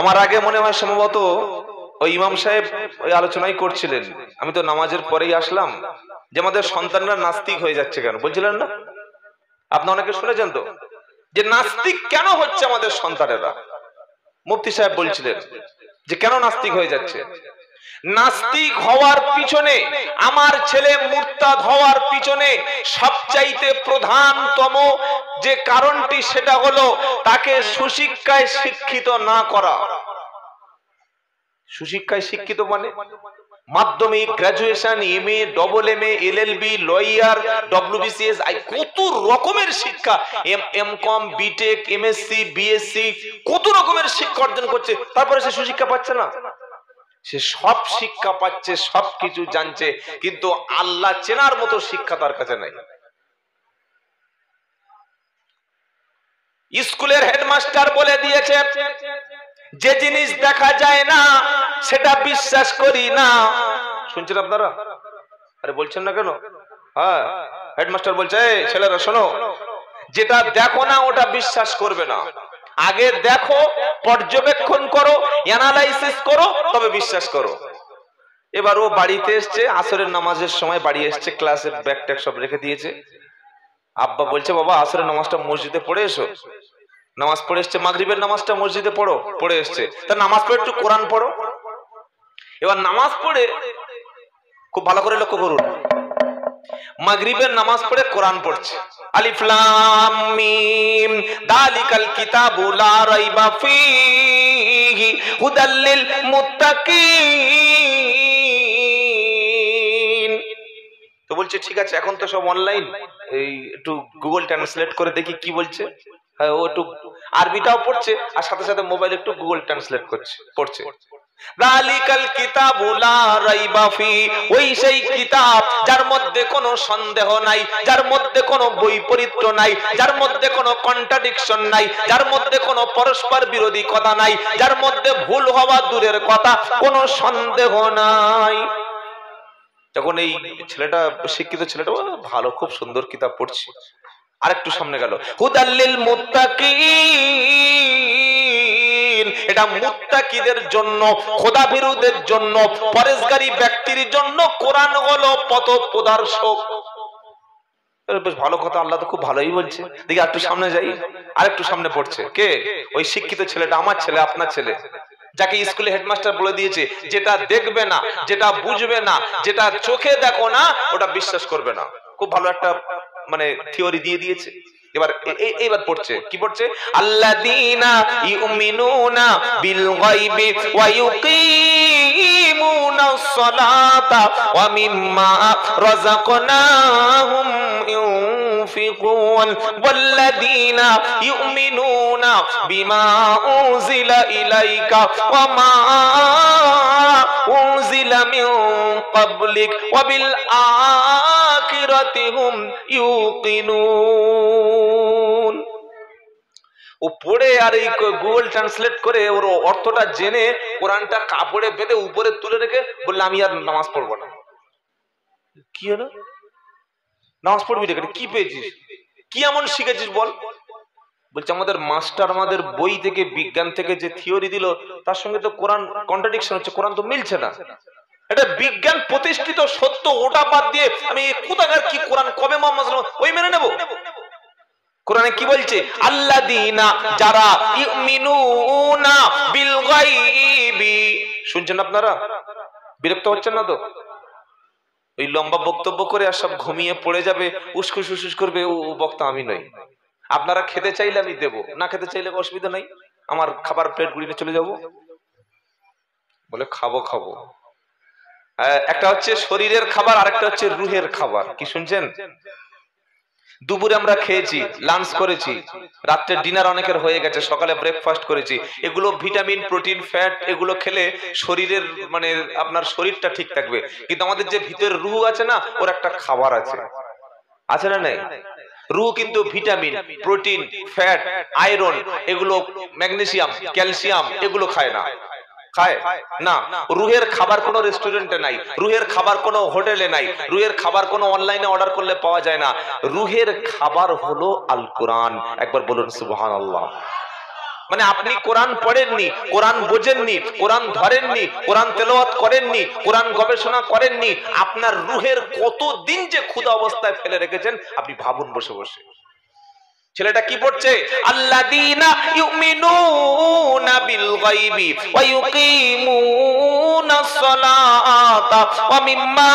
আমার আগে মনে হয় সম্ভবত ওই ইমাম সাহেব ওই আলোচনাই করছিলেন, আমি তো নামাজের পরেই আসলাম, যে আমাদের সন্তানরা নাস্তিক হয়ে যাচ্ছে কেন বলছিলেন না? আপনি অনেকে শুনেছেন তো যে নাস্তিক কেন হচ্ছে আমাদের সন্তানেরা। মুফতি সাহেব বলছিলেন যে কেন নাস্তিক হয়ে যাচ্ছে। নাস্তিক হওয়ার পিছনে, আমার ছেলে মুরতাদ হওয়ার পিছনে সবচাইতে প্রধানতম যে কারণটি সেটা হলো তাকে সুশিক্ষায় শিক্ষিত না করা। সুশিক্ষায় শিক্ষিত মানে মাধ্যমিক, graduation, MA, double MA, LLB, lawyer, WBCS, কত রকমের শিক্ষা, এমকম, বিটেক, এমএসসি, বিএসসি, কত রকমের শিক্ষা অর্জন করছে, তারপরে সে সুশিক্ষা পাচ্ছে না। সে সব শিক্ষা পাচ্ছে, সবকিছু জানছে, কিন্তু আল্লাহ চেনার মতো শিক্ষা তার কাছে নাই। স্কুলের হেডমাস্টার বলে দিয়েছে যে জিনিস দেখা যায় না সেটা বিশ্বাস করি না। শুনছেন আপনারা? আরে বলছেন না কেন? হ্যাঁ, হেডমাস্টার বলছে এই ছেলেরা শোনো, যেটা দেখো না ওটা বিশ্বাস করবে না, আগে দেখো, পর্যবেক্ষণ করো, অ্যানালাইসিস করো, তবে বিশ্বাস করো। এবার ও বাড়িতে এসছে, আসরের নামাজের সময় বাড়ি এসছে, ক্লাসের ব্যাগ ট্যাগ সব রেখে দিয়েছে। আব্বা বলছে বাবা আসরের নামাজটা মসজিদে পড়ে এসো। নামাজ পড়ে এসছে, মাগরিবের নামাজটা মসজিদে পড়ে এসছে, তা নামাজ পড়ে একটু কোরআন পড়ো। এবার নামাজ পড়ে, খুব ভালো করে লক্ষ্য করুন, মাগরিবের নামাজ পড়ে কোরআন পড়ছে, আলিফ লাম মিম যালিকাল কিতাবু লা রাইবা ফীহি হুদাল লিল মুত্তাকিন। তো বলছে ঠিক আছে, এখন তো সব অনলাইন, এই একটু গুগল ট্রান্সলেট করে দেখি কি বলছে। হ্যাঁ, ও একটু আরবিটাও পড়ছে আর সাথে সাথে মোবাইল একটু গুগল ট্রান্সলেট পড়ছে। যালিকাল কিতাবু লা রাইবা ফি, ওই সেই কিতাব যার মধ্যে কোনো সন্দেহ নাই, যার মধ্যে কোনো বৈপরীত্য নাই, যার মধ্যে কোনো কন্ট্রাডিকশন নাই, যার মধ্যে কোনো পরস্পর বিরোধী কথা নাই, যার মধ্যে ভুল হওয়া দূরের কথা, কোনো সন্দেহ নাই। যখন এই ছেলেটা, শিক্ষিত ছেলেটা ভালো, খুব সুন্দর কিতাব পড়ছে, আরেকটু সামনে গেল, হুদাল লিল মুত্তাকিন, এটা মুত্তাকিদের জন্য, খোদাভীরুদের জন্য, পরেশগারী ব্যক্তির জন্য কোরআন হলো পথ প্রদর্শক। বেশ ভালো কথা, আল্লাহ তো খুব ভালোই বলছে। দেখি একটু সামনে যাই, আরেকটু সামনে পড়ছে কে? ওই শিক্ষিত ছেলেটা, আমার ছেলে, আপনার ছেলে, যাকে স্কুলে হেডমাস্টার বলে দিয়েছে যেটা দেখবে না, যেটা বুঝবে না, যেটা চোখে দেখো না ওটা বিশ্বাস করবে না। খুব ভালো একটা মানে থিওরি দিয়ে দিয়েছে। এবার পড়ছে, কি পড়ছে? আল্লাযীনা ইউমিনুনা বিল গায়বি ওয়া ইউকিমুনাস সালাতা ওয়া মিম্মা রাযাকনাহুম ইউনফিকুন ওয়াল্লাযীনা ইউমিনুনা বিমা উনজিলা ইলাইকা ওয়া মা উনজিলা মিন ক্বাবলিক ওয়া বিল আখিরাতি হুম ইউকিনুন। ও পড়ে আর এই গুগল ট্রান্সলেট করে ওর অর্থটা জেনে কোরআনটা কাপড়ে বেঁধে উপরে তুলে রেখে বললে আমি আর নামাজ পড়বো না। কি হলো? নামাজ পড়বি রেখে কি পেয়েছিস, কি এমন শিখেছিস বল? বলছে আমাদের মাস্টার আমাদের বই থেকে, বিজ্ঞান থেকে যে থিওরি দিল তার সঙ্গে তো কোরআন কন্ট্রাডিকশন হচ্ছে, কোরআন তো মিলছে না। এটা বিজ্ঞান প্রতিষ্ঠিত সত্য, ওটা বাদ দিয়ে আমি কোথাকার কি কোরআন কবে মুহাম্মদ সাল্লাল্লাহু আলাইহি ওয়াসাল্লাম ওই মেনে নেব? কোরআনে কি বলছে? আল্লাযীনা, যারা, ইউমিনুনা বিল গায়বি। শুনছেন আপনারা? বিরক্ত হচ্ছেন না তো? ওই লম্বা বক্তব্য করে আর সব ঘুমিয়ে পড়ে যাবে, উসকুস উসকুস করবে, ও বক্তা আমি নই। আপনারা খেতে চাইলে আমি দেব, না খেতে চাইলে অসুবিধা নাই, আমার খাবার প্লেট গুলিয়ে চলে যাব। বলে খাবো খাবো। একটা হচ্ছে শরীরের খাবার, আরেকটা হচ্ছে রুহের খাবার। কি শুনছেন? দুপুরে আমরা খেয়েছি, লাঞ্চ করেছি, রাত্রে ডিনার অনেকের হয়ে গেছে, সকালে ব্রেকফাস্ট করেছি। এগুলো ভিটামিন, প্রোটিন, ফ্যাট, এগুলো খেলে শরীরের মানে আপনার শরীরটা ঠিক থাকবে। কিন্তু আমাদের যে ভিতরের রুহ আছে না, ওর একটা খাবার আছে, আছে না নাই? রুহ কিন্তু ভিটামিন, প্রোটিন, ফ্যাট, আয়রন, এগুলো, ম্যাগনেসিয়াম, ক্যালসিয়াম, এগুলো খায় না, খায় না। রুহের খাবার কোনো রেস্টুরেন্টে নাই, রুহের খাবার কোনো হোটেলে নাই, রুহের খাবার কোনো অনলাইনে অর্ডার করলে পাওয়া যায় না। রুহের খাবার হলো আল কোরআন। একবার বলুন সুবহানাল্লাহ। মানে আপনি কোরআন পড়েননি, কোরআন বোঝেননি, কোরআন ধরেননি, কোরআন তেলাওয়াত করেননি, কোরআন গবেষণা করেননি, আপনার রুহের কতদিন যে ক্ষুধা অবস্থায় ফেলে রেখেছেন আপনি ভাবুন বসে বসে। ছেলেটা কি পড়ছে? আল্লাযীনা ইউমিনুনা বিল গায়বি ওয়া ইউকিমুনাস সালাতা ওয়া মিম্মা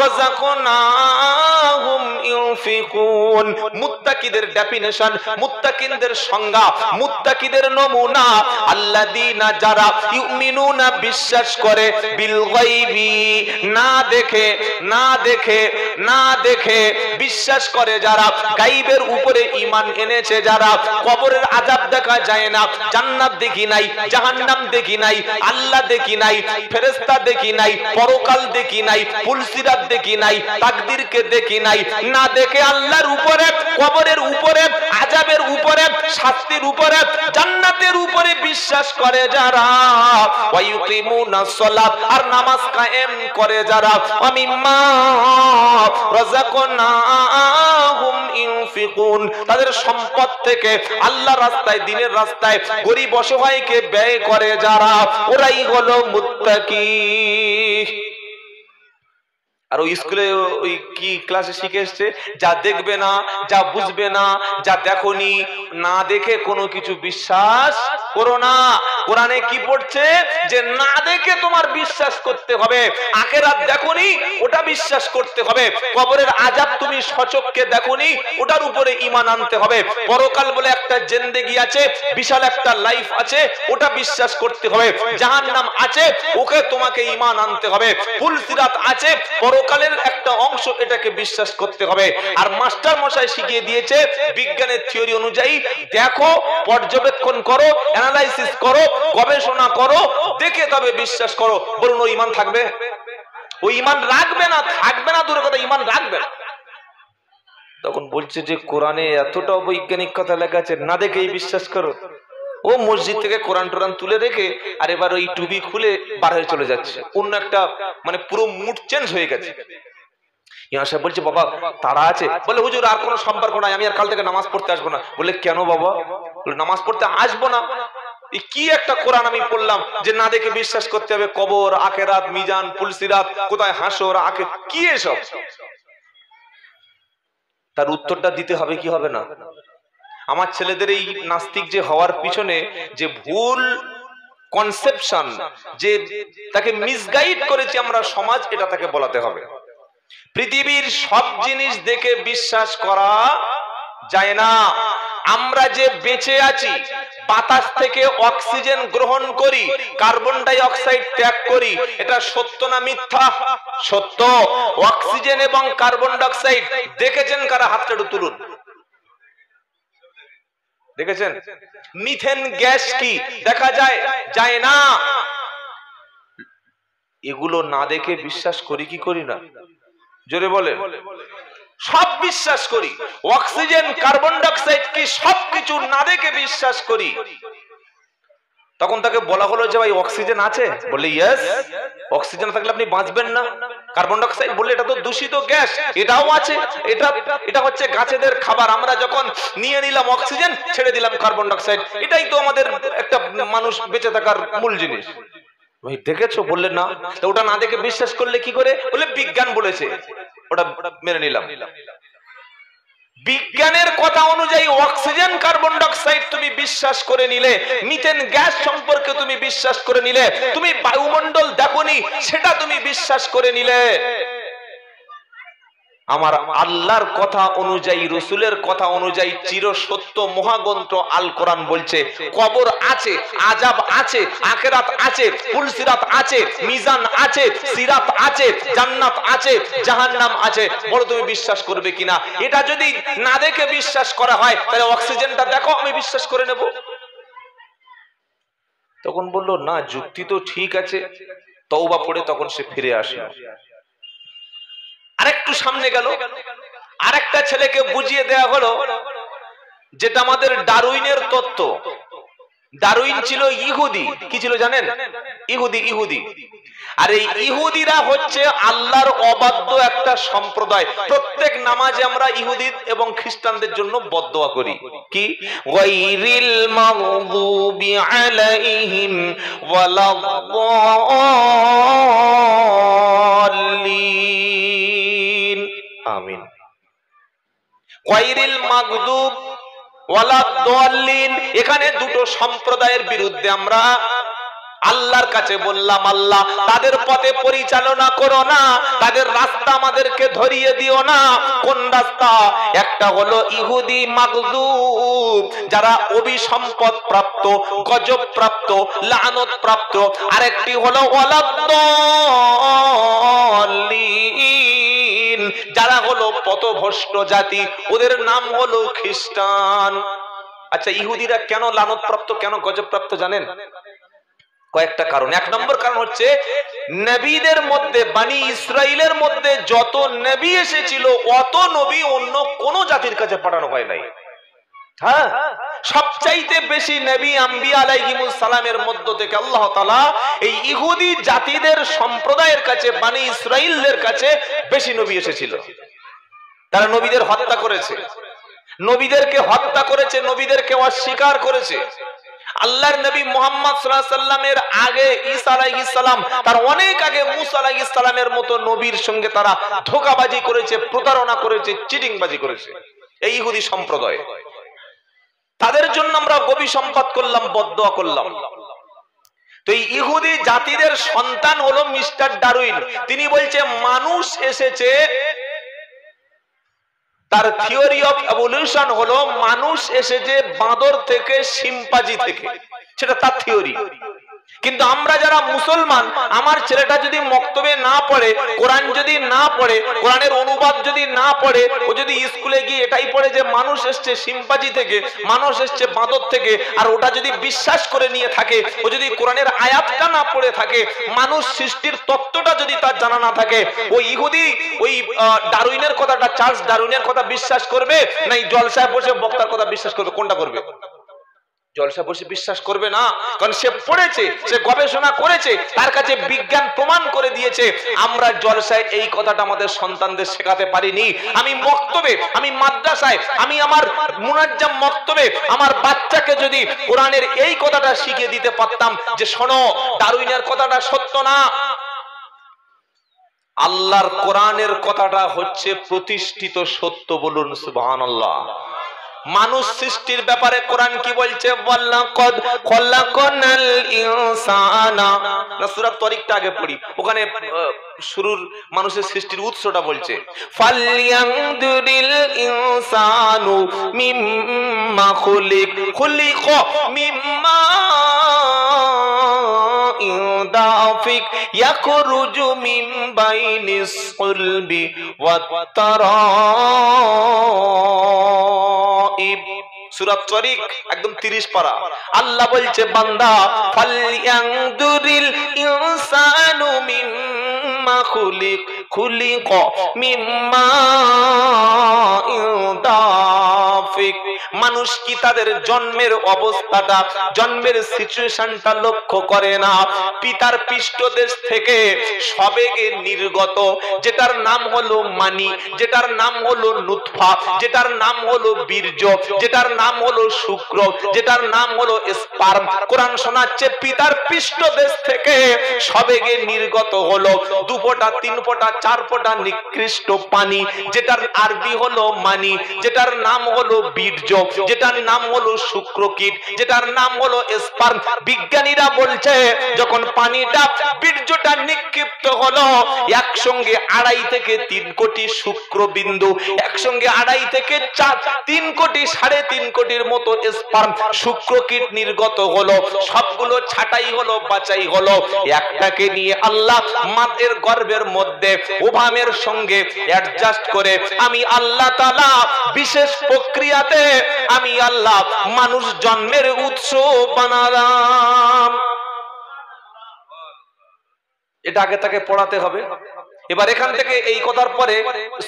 রাযাকনাহুম ইউনফিকুন। মুত্তাকিদের ডেফিনেশন, মুত্তাকিনদের সংজ্ঞা, মুত্তাকিদের নমুনা, আল্লাযীনা যারা ইউমিনুনা বিশ্বাস করে, বিল গায়বি না দেখে, না দেখে, না দেখে বিশ্বাস করে যারা, গায়বের উপরে ঈমান এনেছে যারা, কবরের আযাব দেখা যায় না, জান্নাত দেখি নাই, জাহান্নাম দেখি নাই, আল্লাহ দেখি নাই, ফেরেশতা দেখি নাই, পরকাল দেখি নাই, পুলসিরাত দেখি নাই, তাকদীরকে দেখি নাই, না দেখে আল্লাহর উপরে, কবরের উপরে, আযাবের উপরে, শাস্তির উপরে, জান্নাতের উপরে বিশ্বাস করে যারা, ওয়া ইউকিমুনাস সালাত আর নামাজ কায়েম করে যারা, ওয়া মিম্মা রাযাকনাহুম ইউনফিকুন তাদের সম্পদ থেকে আল্লাহর রাস্তায়, দ্বীনের রাস্তায় গরীব অসহায়কে ব্যয় করে যারা, ওরাই হলো মুত্তাকি। আর ওই স্কুলে ওই কি ক্লাসে শিখে এসছে, যা দেখবে না, যা বুঝবে না, যা দেখোনি, না দেখে কোনো কিছু বিশ্বাস করো না। কোরআনে কি পড়ছে? যে না দেখে তোমার বিশ্বাস করতে হবে। আখিরাত দেখোনি, ওটা বিশ্বাস করতে হবে। কবরের আযাব তুমি সচক্ষে দেখোনি, ওটার উপরে ঈমান আনতে হবে। পরকাল বলে একটা জিন্দেগি আছে, বিশাল একটা লাইফ আছে, ওটা বিশ্বাস করতে হবে। জাহান্নাম আছে, ওকে তোমাকে ঈমান আনতে হবে। পুলসিরাত আছে, পরকালের একটা অংশ, এটাকে বিশ্বাস করতে হবে। আর মাস্টার মশাই শিখিয়ে দিয়েছে বিজ্ঞানের থিওরি অনুযায়ী, দেখো, পর্যবেক্ষণ করো, অ্যানালাইসিস করো, গবেষণা করো, দেখে তবে বিশ্বাস করো। বলুন, ওই ঈমান থাকবে? ওই ঈমান রাখবে না, থাকবে না দূরের কথা, ঈমান রাখবে না। তখন বলছে যে কোরআনে এতটা বৈজ্ঞানিক কথা লেখা আছে, না দেখেই বিশ্বাস করো। ও মসজিদ থেকে কোরআন টোরান তুলে রেখে আর এবার ওই টুবি খুলে বার হয়ে চলে যাচ্ছে, অন্য একটা, মানে পুরো মুড চেঞ্জ হয়ে গেছে। ইমাম সাহেব বলছে, বাবা তারা আছে? বলে, হুজুর আর কোনো সম্পর্ক নাই, আমি আর কাল থেকে নামাজ পড়তে আসবো না। বলে, কেন বাবা? বলে, নামাজ পড়তে আসবো না? কি একটা কোরআন আমি পড়লাম যে না দেখে বিশ্বাস করতে হবে, কবর, আখিরাত, মিজান, পুলসিরাত, কোথায় হাসর, কি এসব? তার উত্তরটা দিতে হবে কি হবে না? আমার ছেলেদের এই নাস্তিক যে হওয়ার পিছনে যে ভুল কনসেপশন, যে তাকে মিসগাইড করেছি আমরা সমাজ, এটা তাকে বলাতে হবে। পৃথিবীর সব জিনিস দেখে বিশ্বাস করা যায় না। আমরা যে বেঁচে আছি, বাতাস থেকে অক্সিজেন গ্রহণ করি, কার্বন ডাই অক্সাইড ত্যাগ করি, এটা সত্য না মিথ্যা? সত্য। অক্সিজেন এবং কার্বন ডাই অক্সাইড দেখেছেন কারা? হাতটা একটু তুলুন। দেখেছেন? মিথেন গ্যাস কি দেখা যায়? যায় না। এগুলো না দেখে বিশ্বাস করি কি করি না? জোরে বলে। সব বিশ্বাস করি। অক্সিজেন, কার্বন ডাই অক্সাইড কি সবকিছু না দেখে বিশ্বাস করি। তখন তাকে বলা হলো যে ভাই অক্সিজেন আছে? বলে ইয়েস। অক্সিজেন থাকলে আপনি বাঁচবেন না। কার্বন ডাই অক্সাইড বললে এটা তো দূষিত গ্যাস, এটাও আছে। এটা হচ্ছে গাছেদের খাবার। আমরা যখন নিয়ে নিলাম অক্সিজেন, ছেড়ে দিলাম কার্বন ডাই অক্সাইড, এটাই তো আমাদের একটা মানুষ বেঁচে থাকার মূল জিনিস। ভাই দেখেছো? বললেন না। তো ওটা না দেখে বিশ্বাস করলে কি করে? বলে বিজ্ঞান বলেছে, ওটা মেনে নিলাম। বিজ্ঞানের কথা অনুযায়ী অক্সিজেন, কার্বন ডাই অক্সাইড তুমি বিশ্বাস করে নিলে, মিথেন গ্যাস সম্পর্কে তুমি বিশ্বাস করে নিলে, তুমি বায়ুমণ্ডল দেখোনি সেটা তুমি বিশ্বাস করে নিলে। আমার আল্লাহর কথা অনুযায়ী, রসুলের কথা অনুযায়ী চির সত্য মহাগ্রন্থ আল কোরআন বলছে কবর আছে, আযাব আছে, আখিরাত আছে, পুলসিরাত আছে, মিজান আছে, সিরাত আছে, জান্নাত আছে, জাহান্নাম আছে। বলো তুমি বিশ্বাস করবে কিনা? এটা যদি না দেখে বিশ্বাস করা হয়, তাহলে অক্সিজেনটা দেখো, আমি বিশ্বাস করে নেব। তখন বললো না, যুক্তি তো ঠিক আছে। তওবা পড়ে তখন সে ফিরে আসলো। আরেকটু সামনে গেল, আরেকটা ছেলেকে বুঝিয়ে দেয়া হলো যেটা আমাদের ডারউইনের তত্ত্ব। ডারউইন ছিল ইহুদি। কি ছিল জানেন? ইহুদি। আর এই ইহুদিরা হচ্ছে আল্লাহর অবাধ্য একটা সম্প্রদায়। প্রত্যেক নামাজে আমরা ইহুদি এবং খ্রিস্টানদের জন্য বদদোয়া করি, কি গায়রিল মাগদুবি আলাইহিম ওয়ালাদ-দাল্লিন। আমিন। গায়রিল মাগদুব ওয়ালাদ-দাল্লিন, এখানে দুটো সম্প্রদায়ের বিরুদ্ধে আমরা আল্লাহর কাছে বললাম, আল্লাহ তাদের পথে পরিচালনা করো না, তাদের রাস্তা আমাদেরকে ধরিয়ে দিও না। কোন রাস্তা? একটা হলো ইহুদি মাগদুব, যারা অভিসম্পদ প্রাপ্ত, গজব প্রাপ্ত, লানত প্রাপ্ত। আরেকটি হলো ওয়ালাদ-দাল্লিন, যারা হলো পথভ্রষ্ট জাতি, ওদের নাম হলো খ্রিস্টান। আচ্ছা, ইহুদিরা কেন লানত প্রাপ্ত, কেন গজব প্রাপ্ত জানেন? কয়েকটা কারণ। এক নম্বর কারণ হচ্ছে নবীদের মধ্যে, বানি ইসরাইলের মধ্যে যত নবী এসেছিল অত নবী অন্য কোন জাতির কাছে পাঠানো হয় নাই। হ্যাঁ, সবচাইতে বেশি নবী আম্বিয়া আলাইহিমুস সালামের মধ্য থেকে আল্লাহ তাআলা এই ইহুদি জাতিদের সম্প্রদায়ের কাছে, বানি ইসরাইলদের কাছে বেশি নবী এসেছিল। তারা নবীদের হত্যা করেছে, নবীদেরকে হত্যা করেছে, নবীদেরকে অস্বীকার করেছে। আল্লাহর নবী মুহাম্মদ সাল্লাল্লাহু আলাইহি সাল্লামের আগে ঈসা আলাইহিস সালাম, তার অনেক আগে মুসা আলাইহিস সালামের মতো নবীর সঙ্গে তারা ধোঁকাবাজি করেছে, প্রতারণা করেছে, চিটিংবাজি করেছে। এই ইহুদি সম্প্রদায়, তাদের জন্য আমরা গভীর সম্পাদ করলাম, বদদোয়া করলাম। তো এই ইহুদি জাতিদের সন্তান হলো মিস্টার ডারউইন। তিনি বলছে মানুষ এসেছে, তার থিওরি অফ এভলিউশন হলো মানুষ এসেছে বাঁদর থেকে, শিম্পাঞ্জি থেকে, সেটা তার থিওরি। কিন্তু আমরা যারা মুসলমান, আমার ছেলেটা যদি মক্তবে না পড়ে, কোরআন যদি না পড়ে, কোরআনের অনুবাদ যদি না পড়ে, ও যদি স্কুলে গিয়ে এটাই পড়ে যে মানুষ এসছে শিম্পাঞ্জি থেকে, মানুষ এসছে বাঁদর থেকে, আর ওটা যদি বিশ্বাস করে নিয়ে থাকে, ও যদি কোরআনের আয়াতটা না পড়ে থাকে, মানুষ সৃষ্টির তত্ত্বটা যদি তার জানা না থাকে, ওই ইহুদি ওই ডারউইনের কথাটা, চার্লস ডারউইনের কথা বিশ্বাস করবে, না জলসায় বসে বক্তার কথা বিশ্বাস করবে? কোনটা করবে? জলসা বসে বিশ্বাস করবে না, কারণ সে পড়েছে, সে গবেষণা করেছে, তার কাছে বিজ্ঞান প্রমাণ করে দিয়েছে। আমরা জলসায় এই কথাটা আমাদের সন্তানদের শেখাতে পারিনি। আমি মক্তবে, আমি মাদ্রাসায়, আমি আমার মুনাজ্জাম মক্তবে আমার বাচ্চাকে যদি কোরআনের এই কথাটা শিখিয়ে দিতে পারতাম যে শোনো, ডারউইনের কথাটা সত্য না, আল্লাহর কোরআনের কথাটা হচ্ছে প্রতিষ্ঠিত সত্য। বলুন সুবহানাল্লাহ। মানুষ সৃষ্টির ব্যাপারে কোরআন কি বলছে? ওয়ালাকাদ খালাকনাল ইনসানা, না সূরা তরিকটা আগে পড়ি, ওখানে শুরুর মানুষের সৃষ্টির উৎসটা বলছে ফালয়ানদুরিল ইনসানু মিম্মা খুলিকা মিম্মা দাফিক ইয়াখরুজু মিন বাইনিস সুলবি ওয়াত তারাইব। সূরা তরিক একদম 30 পারা। আল্লাহ বলছে বান্দা, ফালয়ানদুরিল ইনসানু মিম্মা খুলিকা মিম্মা দাফিক। মানুষ কি তাদের জন্মের অবস্থাটা, জন্মের সিচুয়েশনটা লক্ষ্য করে না? পিতার পৃষ্ঠদেশ থেকে সবেগে নির্গত, যেটার নাম হলো মানি, যেটার নাম হলো নুতফা, যেটার নাম হলো বীর্য, যেটার নাম হলো শুক্র, যেটার নাম হলো স্পার্ম। কোরআন শোনাচ্ছে পিতার পৃষ্ঠদেশ থেকে সবেগে নির্গত হলো 2 ফোঁটা 3 ফোঁটা 4 ফোঁটা নিকৃষ্ট পানি, যেটার আরবি হলো মানি, যেটার নাম হলো বীর্য, যেটার নাম হলো শুক্রকীট, যেটার নাম হলো স্পার্ম। বিজ্ঞানীরা বলছে যখন পানিটা, বীর্যটা নিক্ষিপ্ত হলো, একসঙ্গে 2.5 থেকে 3 কোটি শুক্রবিন্দু, একসঙ্গে 2.5 থেকে 3 কোটি 3.5 কোটির মতো স্পার্ম শুক্রকীট নির্গত হলো। সবগুলো ছাটাই হলো, বাছাই হলো, একটাকে নিয়ে আল্লাহ মায়ের গর্ভের মধ্যে ওভামের সঙ্গে অ্যাডজাস্ট করে আমি আল্লাহ তাআলা বিশেষ প্রক্রিয়াতে আমি আল্লাহ মানুষ জন্মের উৎস বানালাম। এটা আগে তাকে পড়াতে হবে। এবার এখান থেকে এই কথার পরে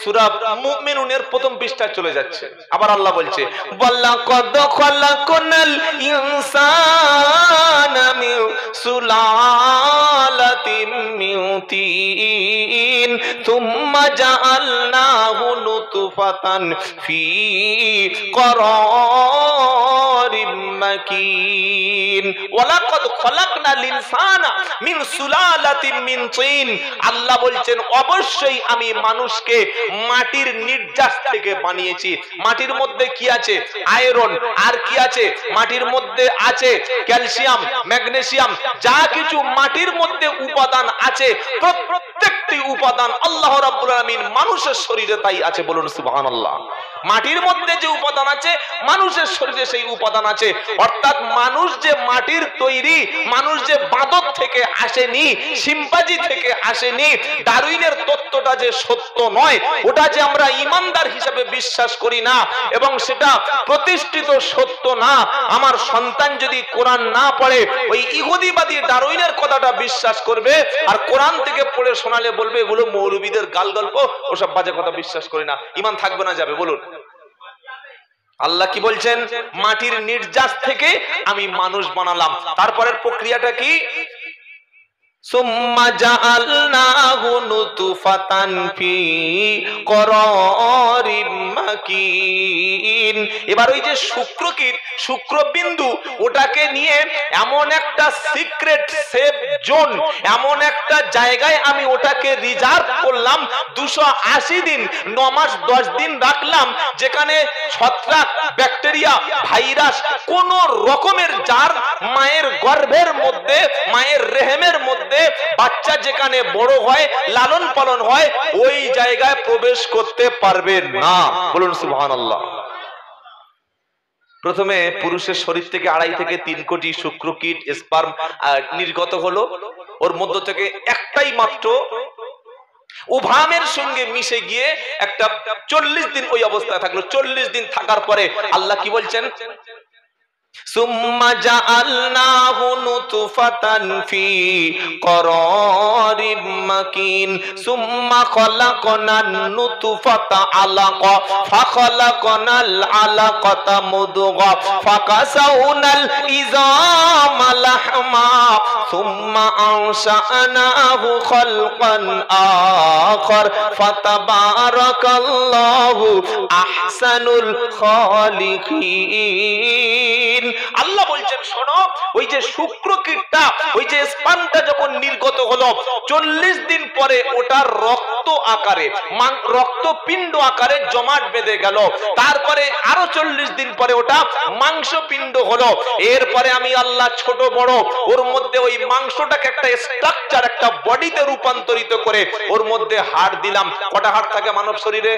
সূরা মুমিনুনের প্রথম পৃষ্ঠায় চলে যাচ্ছে। আবার আল্লাহ বলছে ওয়ালাকাদ খালাকনাল ইনসানা মিন সুলালাতিন মিন তিন সুম্মা জাআলনাহু নুতফাতান ফি করারিম মাকিন ওয়ালাকাদ খলাকনাল ইনসানা মিন সুলালাতিন মিন তিন। আল্লাহ বলছেন অবশ্যই আমি মানুষকে মাটির নির্যাস থেকে বানিয়েছি। মাটির মধ্যে কি আছে? আয়রন। আর কি আছে? মাটির মধ্যে আছে ক্যালসিয়াম, ম্যাগনেসিয়াম, যা কিছু মাটির মধ্যে উপাদান আছে প্রত্যেকটি উপাদান আল্লাহ রাব্বুল আলামিন মানুষের শরীরে তাই আছে। বলুন সুবহানাল্লাহ। মাটির মধ্যে যে উপাদান আছে মানুষের শরীরে সেই উপাদান আছে। অর্থাৎ মানুষ যে মাটির তৈরি, মানুষ যে বাঁদর থেকে আসেনি, শিম্পাঞ্জি থেকে আসেনি, ডারউইনের তত্ত্বটা যে সত্য নয়, ওটা যে আমরা ইমানদার হিসেবে বিশ্বাস করি না এবং সেটা প্রতিষ্ঠিত সত্য না। আমার সন্তান যদি কোরআন না পড়ে ওই ইহুদিবাদী ডারউইনের কথাটা বিশ্বাস করবে, আর কোরআন থেকে পড়ে শোনালে বলবে এগুলো মৌলবীদের গাল গল্প, ওসব বাজে কথা বিশ্বাস করি না। ঈমান থাকবে না যাবে? বলুন। আল্লাহ কি বলছেন? মাটির নির্যাস থেকে আমি মানুষ বানালাম। তারপরের প্রক্রিয়াটা কি? সুম্মা জাআলনাহু নুতফাতান ফি করারিম মাকিন। এবার ওই যে শুক্রকীট, শুক্রবিন্দু, ওটাকে নিয়ে এমন একটা সিক্রেট সেফ জোন, এমন একটা জায়গায় আমি ওটাকে রিজার্ভ করলাম। 280 দিন, 9 মাস 10 দিন রাখলাম, যেখানে ছত্রাক, ব্যাকটেরিয়া, ভাইরাস কোন রকমের, যার মায়ের গর্ভের মধ্যে, মায়ের রেহেমের মধ্যে বাচ্চা যেখানে বড় হয়, লালন পালন হয়, ওই জায়গায় প্রবেশ করতে পারবে না। বলুন সুবহানাল্লাহ। প্রথমে পুরুষের শরীর থেকে 2.5 থেকে 3 কোটি শুক্রকীট, স্পার্ম নির্গত হলো। ওর মধ্য থেকে একটাই মাত্র উভামের সঙ্গে মিশে গিয়ে একটা 40 দিন ওই অবস্থায় থাকলো। 40 দিন থাকার পরে আল্লাহ কি বলছেন? সুম্মা জাআলনাহু নুতফাতান ফি করারিম মাকিন সুম্মা খলাকনান নুতফাতা আলাকা ফাখলাকনাল আলাকাতা মুদগা ফাকাসাউনাল ইযামা লাহমা সুম্মা আনশানাহু খালকান আখার ফাতাবারাকাল্লাহু আহসানুল খালিকিন। আল্লাহ বলছেন শোনো, ওই যে শুক্রকীটটা, ওই যে স্পামটা যখন নির্গত হলো, 40 দিন পরে ওটা রক্ত আকারে, রক্তপিণ্ড আকারে জমাট বেঁধে গেল। তারপরে আরো 40 দিন পরে ওটা মাংসপিণ্ড হলো। এরপরে আমি আল্লাহ ছোট বড় ওর মধ্যে ওই মাংসটাকে একটা স্ট্রাকচার, একটা বডিতে রূপান্তরিত করে ওর মধ্যে হাড় দিলাম। কটা হাড় থাকে মানব শরীরে?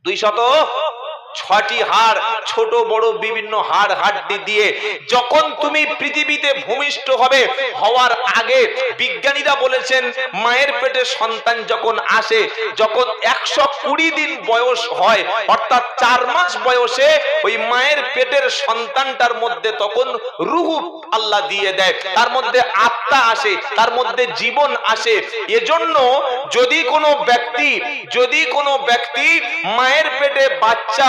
206টি হাড়, ছোট বড় বিভিন্ন হাড় হাড্ডি দিয়ে যখন তুমি পৃথিবীতে ভূমিষ্ঠ হবে, হওয়ার আগে বিজ্ঞানীরা বলেছেন মায়ের পেটে সন্তান যখন আসে, যখন 120 দিন বয়স হয়, অর্থাৎ 4 মাস বয়সে ওই মায়ের পেটের সন্তানটার মধ্যে তখন রূহ আল্লাহ দিয়ে দেয়, তার মধ্যে আত্মা আসে, তার মধ্যে জীবন আসে। এজন্য যদি কোনো ব্যক্তি মায়ের পেটে বাচ্চা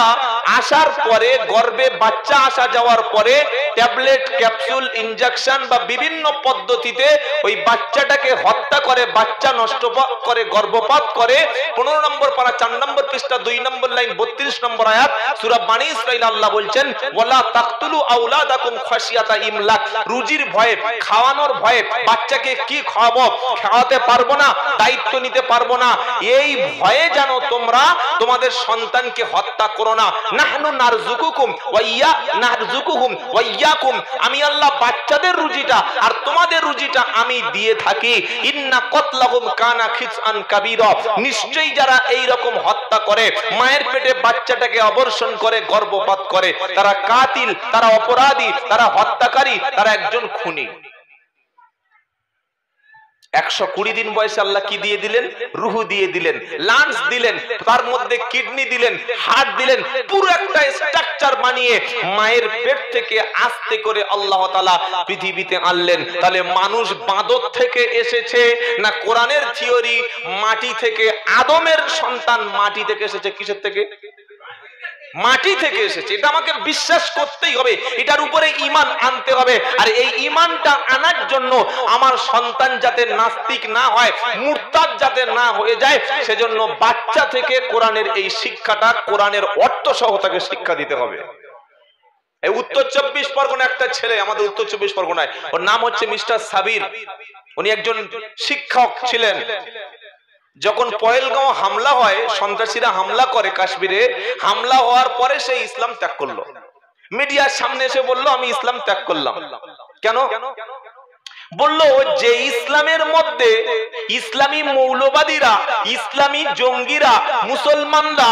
আসার পরে, গর্ভে বাচ্চা আসা যাওয়ার পরে ট্যাবলেট, ক্যাপসুল, ইনজেকশন বা বিভিন্ন পদ্ধতিতে ওই বাচ্চাটাকে হত্যা করে, বাচ্চা নষ্ট করে, গর্ভপাত করে, 15 নম্বর পারা 4 নম্বর পৃষ্ঠা 2 নম্বর লাইন 32 নম্বর আয়াত সূরা বনী ইসরাঈল আল্লাহ বলছেন ওয়ালা তাকতুলু আওলাদাকুম খাশিয়াতা ইমলাক। রুজির ভয়ে, খাওয়ানোর ভয়ে, বাচ্চাকে কি খাওয়াবো, খাওয়াতে পারবো না, দায়িত্ব নিতে পারবো না, এই ভয়ে যেন তোমরা তোমাদের সন্তানকে হত্যা করো না। নাহনু নারযুকুকুম নারযুকুহুম ওয়া ইয়াকুম। আমি আল্লাহ বাচ্চাদের রুজিটা আর তোমাদের রুজিটা আমি দিয়ে থাকি। ইন্না কতলাহুম কানা খিসআন কাবীরা। নিশ্চয়ই যারা এই রকম হত্যা করে, মায়ের পেটে বাচ্চাটাকে অবর্ষণ করে, গর্ভপাত করে, তারা কাতিল, তারা অপরাধী, তারা হত্যাকারী, তারা একজন খুনি। 120 দিন বয়সে আল্লাহ কি দিয়ে দিলেন? রূহ দিয়ে দিলেন, লাংস দিলেন, তার মধ্যে কিডনি দিলেন, হার্ট দিলেন, পুরো একটা স্ট্রাকচার বানিয়ে মায়ের পেট থেকে আস্তে করে আল্লাহ তাআলা পৃথিবীতে আনলেন। তাহলে মানুষ বাঁদর থেকে এসেছে না কোরআনের থিওরি মাটি থেকে? আদমের সন্তান মাটি থেকে এসেছে। কিসের থেকে? মাটি থেকে এসেছে, এটা আমাকে বিশ্বাস করতেই হবে, এটার উপরে ঈমান আনতে হবে। আর এই ঈমানটা আনার জন্য আমার সন্তান যাতে নাস্তিক না হয়, মুরতাদ যাতে না হয়ে যায়, সেজন্য বাচ্চা থেকে কোরআনের এই শিক্ষাটা, কোরআনের অর্থ সহ তাকে শিক্ষা দিতে হবে। এই উত্তর 24 পরগনা একটা ছেলে, আমাদের উত্তর 24 পরগনায়, ওর নাম হচ্ছে মিস্টার সাবির। উনি একজন শিক্ষক ছিলেন। যখন পহেলগাঁও হামলা হয়, সন্ত্রাসীরা হামলা করে কাশ্মীরে, হামলা হওয়ার পরে সে ইসলাম ত্যাগ করলো। মিডিয়ার সামনে এসে বলল আমি ইসলাম ত্যাগ করলাম। কেন? বলল যে ইসলামের মধ্যে ইসলামী মৌলবাদীরা, ইসলামী জঙ্গিরা, মুসলমানরা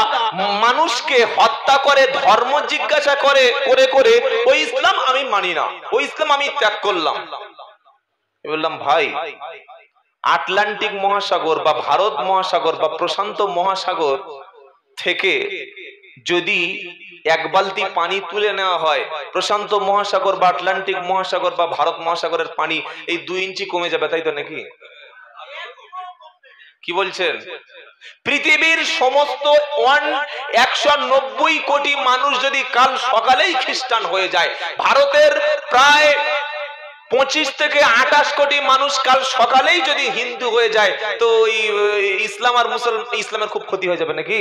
মানুষকে হত্যা করে, ধর্ম জিজ্ঞাসা করে করে করে, ওই ইসলাম আমি মানি না, ওই ইসলাম আমি ত্যাগ করলাম। বললাম ভাই, আটলান্টিক মহাসাগর বা ভারত মহাসাগর বা প্রশান্ত মহাসাগর থেকে যদি এক বালতি পানি তুলে নেওয়া হয়, প্রশান্ত মহাসাগর বা আটলান্টিক মহাসাগর বা ভারত মহাসাগরের পানি এই 2 ইঞ্চি কমে যাবে, তাই তো নাকি? কি বলছেন? পৃথিবীর সমস্ত 190 কোটি মানুষ যদি কাল সকালেই খ্রিস্টান হয়ে যায়, ভারতের প্রায় 25 থেকে 28 কোটি মানুষ কাল সকালেই যদি হিন্দু হয়ে যায়, তো ইসলাম আর মুসলমান, ইসলামের খুব ক্ষতি হয়ে যাবে নাকি?